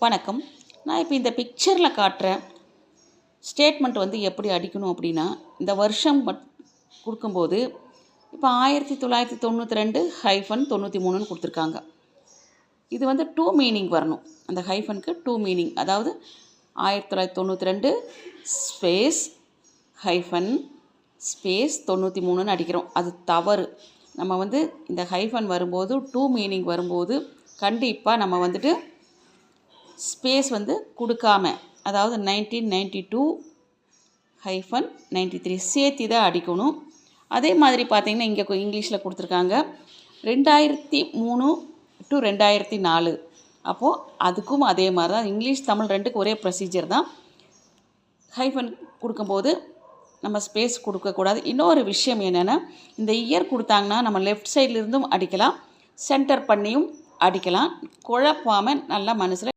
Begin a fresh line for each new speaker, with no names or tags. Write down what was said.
வணக்கம். நான் இப்போ இந்த பிக்சரில் காட்டுற ஸ்டேட்மெண்ட் வந்து எப்படி அடிக்கணும் அப்படின்னா, இந்த வருஷம் கொடுக்கும்போது இப்போ 1992-93ன்னு கொடுத்துருக்காங்க. இது வந்து டூ மீனிங் வரணும். அந்த ஹைஃபனுக்கு டூ மீனிங், அதாவது 1992 ஸ்பேஸ் ஹைஃபன் ஸ்பேஸ் 93ன்னு அடிக்கிறோம். அது தவறு. நம்ம வந்து இந்த ஹைஃபன் வரும்போது டூ மீனிங் வரும்போது கண்டிப்பாக நம்ம வந்துட்டு ஸ்பேஸ் வந்து கொடுக்காம, அதாவது 1992-93 சேர்த்து தான் அடிக்கணும். அதே மாதிரி பார்த்திங்கன்னா இங்கே இங்கிலீஷில் கொடுத்துருக்காங்க 2003-2004. அப்போது அதுக்கும் அதே மாதிரி தான், இங்கிலீஷ் தமிழ் ரெண்டுக்கு ஒரே ப்ரொசீஜர் தான். ஹைஃபன் கொடுக்கும்போது நம்ம ஸ்பேஸ் கொடுக்கக்கூடாது. இன்னொரு விஷயம் என்னென்னா, இந்த இயர் கொடுத்தாங்கன்னா நம்ம லெஃப்ட் சைட்லேருந்தும் அடிக்கலாம், சென்டர் பண்ணியும் அடிக்கலாம். குழப்பாமல் நல்லா மனசில்